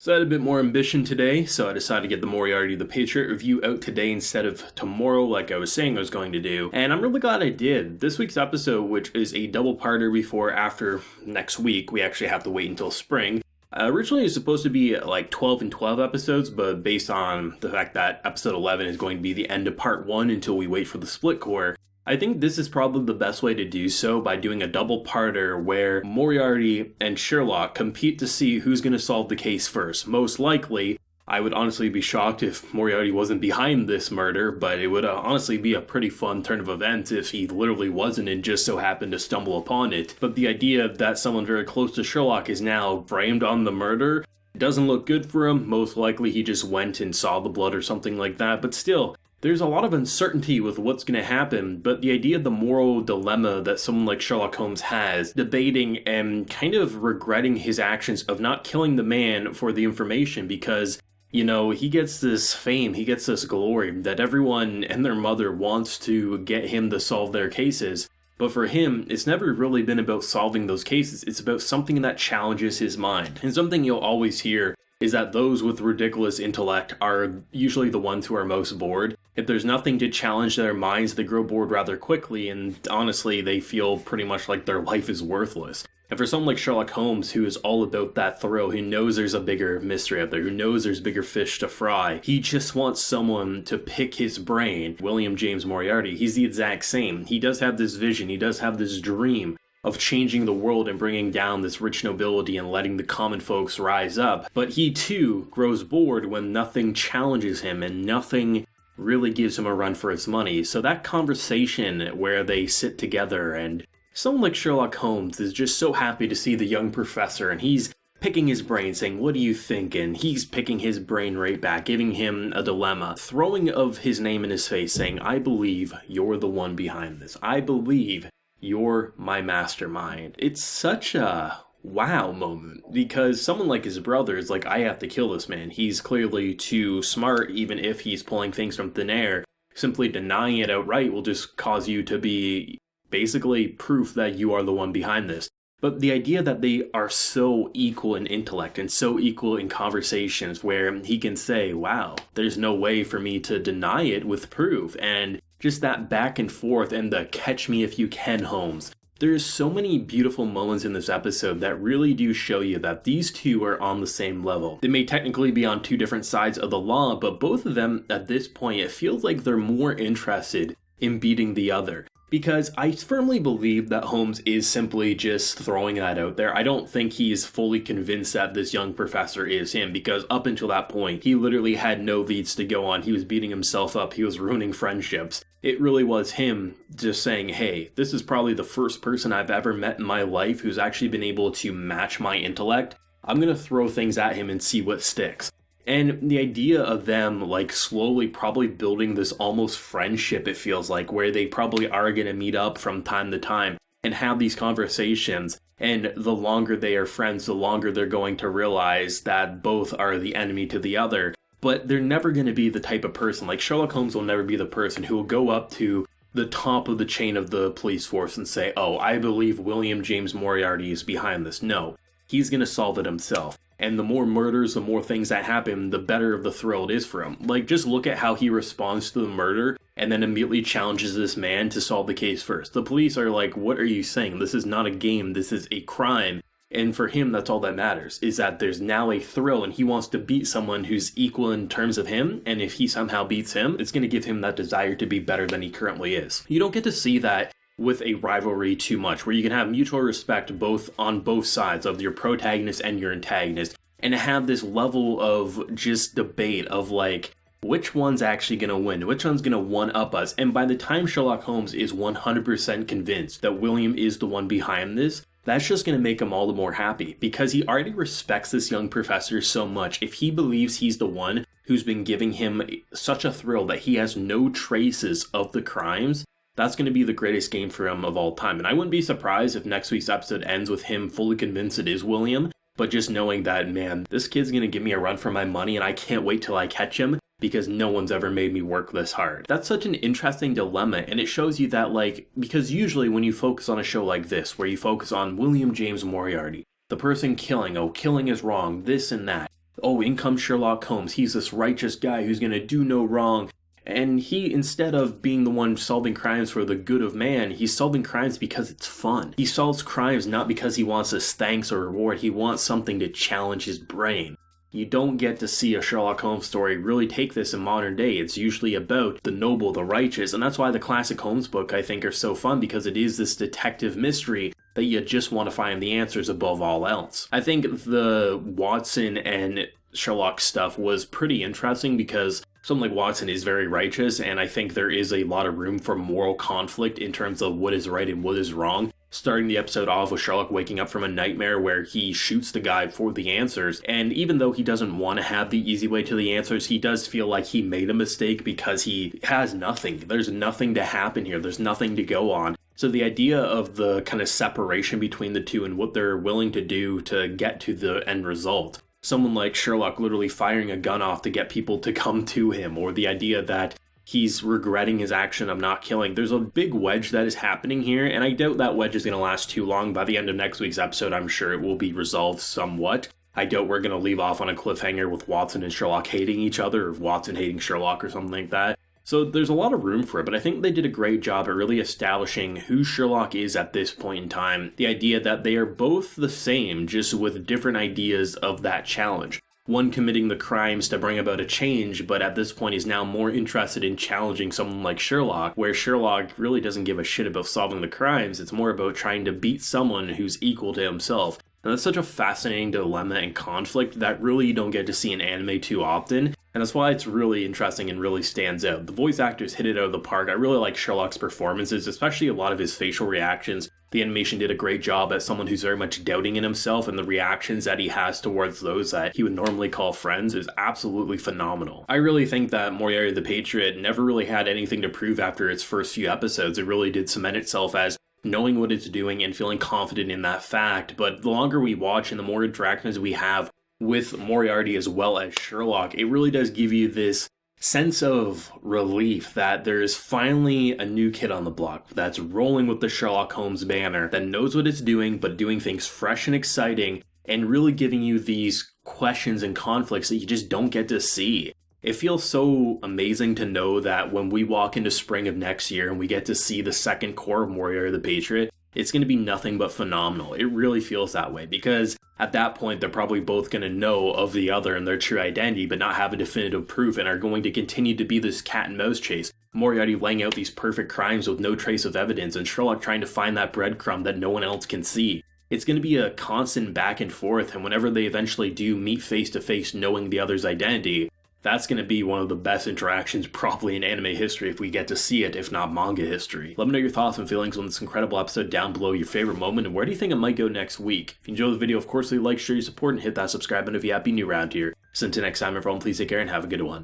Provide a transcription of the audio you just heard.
So I had a bit more ambition today, so I decided to get the Moriarty the Patriot review out today instead of tomorrow like I was saying I was going to do, and I'm really glad I did. This week's episode, which is a double-parter before after next week, we actually have to wait until spring. Originally it was supposed to be like 12 and 12 episodes, but based on the fact that episode 11 is going to be the end of part 1 until we wait for the split cour, I think this is probably the best way to do so by doing a double-parter where Moriarty and Sherlock compete to see who's going to solve the case first. Most likely, I would honestly be shocked if Moriarty wasn't behind this murder, but it would honestly be a pretty fun turn of events if he literally wasn't and just so happened to stumble upon it. But the idea that someone very close to Sherlock is now framed on the murder doesn't look good for him. Most likely he just went and saw the blood or something like that, but still, there's a lot of uncertainty with what's going to happen, but the idea of the moral dilemma that someone like Sherlock Holmes has, debating and kind of regretting his actions of not killing the man for the information because, you know, he gets this fame, he gets this glory that everyone and their mother wants to get him to solve their cases. But for him, it's never really been about solving those cases, it's about something that challenges his mind. And something you'll always hear is that those with ridiculous intellect are usually the ones who are most bored. If there's nothing to challenge their minds, they grow bored rather quickly, and honestly, they feel pretty much like their life is worthless. And for someone like Sherlock Holmes, who is all about that thrill, who knows there's a bigger mystery out there, who knows there's bigger fish to fry, he just wants someone to pick his brain. William James Moriarty, he's the exact same. He does have this vision, he does have this dream of changing the world and bringing down this rich nobility and letting the common folks rise up. But he too grows bored when nothing challenges him and nothing really gives him a run for his money. So that conversation where they sit together and someone like Sherlock Holmes is just so happy to see the young professor and he's picking his brain saying, "What do you think?" And he's picking his brain right back, giving him a dilemma, throwing of his name in his face saying, "I believe you're the one behind this. I believe you're my mastermind." It's such a wow moment because someone like his brother is like, I have to kill this man. He's clearly too smart, even if he's pulling things from thin air. Simply denying it outright will just cause you to be basically proof that you are the one behind this. But the idea that they are so equal in intellect and so equal in conversations where he can say, wow, there's no way for me to deny it with proof. And just that back and forth and the catch me if you can, Holmes. There's so many beautiful moments in this episode that really do show you that these two are on the same level. They may technically be on two different sides of the law, but both of them at this point, it feels like they're more interested in beating the other. Because I firmly believe that Holmes is simply just throwing that out there. I don't think he's fully convinced that this young professor is him, because up until that point, he literally had no leads to go on. He was beating himself up. He was ruining friendships. It really was him just saying, hey, this is probably the first person I've ever met in my life who's actually been able to match my intellect. I'm going to throw things at him and see what sticks. And the idea of them like slowly probably building this almost friendship, it feels like, where they probably are going to meet up from time to time and have these conversations. And the longer they are friends, the longer they're going to realize that both are the enemy to the other. But they're never going to be the type of person, like Sherlock Holmes will never be the person who will go up to the top of the chain of the police force and say, oh, I believe William James Moriarty is behind this. No, he's going to solve it himself. And the more murders, the more things that happen, the better of the thrill it is for him. Like, just look at how he responds to the murder and then immediately challenges this man to solve the case first. The police are like, what are you saying? This is not a game. This is a crime. And for him, that's all that matters, is that there's now a thrill and he wants to beat someone who's equal in terms of him. And if he somehow beats him, it's going to give him that desire to be better than he currently is. You don't get to see that with a rivalry too much, where you can have mutual respect both on both sides of your protagonist and your antagonist, and have this level of just debate of like, which one's actually going to win, which one's going to one-up us. And by the time Sherlock Holmes is 100% convinced that William is the one behind this, that's just going to make him all the more happy, because he already respects this young professor so much. If he believes he's the one who's been giving him such a thrill that he has no traces of the crimes, that's going to be the greatest game for him of all time. And I wouldn't be surprised if next week's episode ends with him fully convinced it is William, but just knowing that, man, this kid's going to give me a run for my money and I can't wait till I catch him because no one's ever made me work this hard. That's such an interesting dilemma, and it shows you that, like, because usually when you focus on a show like this, where you focus on William James Moriarty, the person killing, oh, killing is wrong, this and that, oh, in comes Sherlock Holmes, he's this righteous guy who's gonna do no wrong. And he, instead of being the one solving crimes for the good of man, he's solving crimes because it's fun. He solves crimes not because he wants his thanks or reward, he wants something to challenge his brain. You don't get to see a Sherlock Holmes story really take this in modern day. It's usually about the noble, the righteous, and that's why the classic Holmes book, I think, are so fun, because it is this detective mystery that you just want to find the answers above all else. I think the Watson and Sherlock stuff was pretty interesting because someone like Watson is very righteous, and I think there is a lot of room for moral conflict in terms of what is right and what is wrong. Starting the episode off with Sherlock waking up from a nightmare where he shoots the guy for the answers, and even though he doesn't want to have the easy way to the answers, he does feel like he made a mistake because he has nothing. There's nothing to happen here. There's nothing to go on. So the idea of the kind of separation between the two and what they're willing to do to get to the end result. Someone like Sherlock literally firing a gun off to get people to come to him, or the idea that he's regretting his action of not killing. There's a big wedge that is happening here, and I doubt that wedge is going to last too long. By the end of next week's episode, I'm sure it will be resolved somewhat. I doubt we're going to leave off on a cliffhanger with Watson and Sherlock hating each other, or Watson hating Sherlock or something like that. So there's a lot of room for it, but I think they did a great job at really establishing who Sherlock is at this point in time. The idea that they are both the same, just with different ideas of that challenge. One committing the crimes to bring about a change, but at this point is now more interested in challenging someone like Sherlock, where Sherlock really doesn't give a shit about solving the crimes. It's more about trying to beat someone who's equal to himself. And that's such a fascinating dilemma and conflict that really you don't get to see in anime too often. And that's why it's really interesting and really stands out. The voice actors hit it out of the park. I really like Sherlock's performances, especially a lot of his facial reactions. The animation did a great job as someone who's very much doubting in himself, and the reactions that he has towards those that he would normally call friends is absolutely phenomenal. I really think that Moriarty the Patriot never really had anything to prove after its first few episodes. It really did cement itself as knowing what it's doing and feeling confident in that fact. But the longer we watch and the more interactions we have with Moriarty as well as Sherlock, it really does give you this sense of relief that there's finally a new kid on the block that's rolling with the Sherlock Holmes banner, that knows what it's doing, but doing things fresh and exciting, and really giving you these questions and conflicts that you just don't get to see. It feels so amazing to know that when we walk into spring of next year and we get to see the second cour of Moriarty the Patriot, it's going to be nothing but phenomenal. It really feels that way, because at that point they're probably both going to know of the other and their true identity, but not have a definitive proof, and are going to continue to be this cat and mouse chase. Moriarty laying out these perfect crimes with no trace of evidence, and Sherlock trying to find that breadcrumb that no one else can see. It's going to be a constant back and forth, and whenever they eventually do meet face to face knowing the other's identity, that's going to be one of the best interactions probably in anime history if we get to see it, if not manga history. Let me know your thoughts and feelings on this incredible episode down below, your favorite moment, and where do you think it might go next week. If you enjoyed the video, of course, leave a like, share your support, and hit that subscribe button if you happen to be new around here. So until next time, everyone, please take care and have a good one.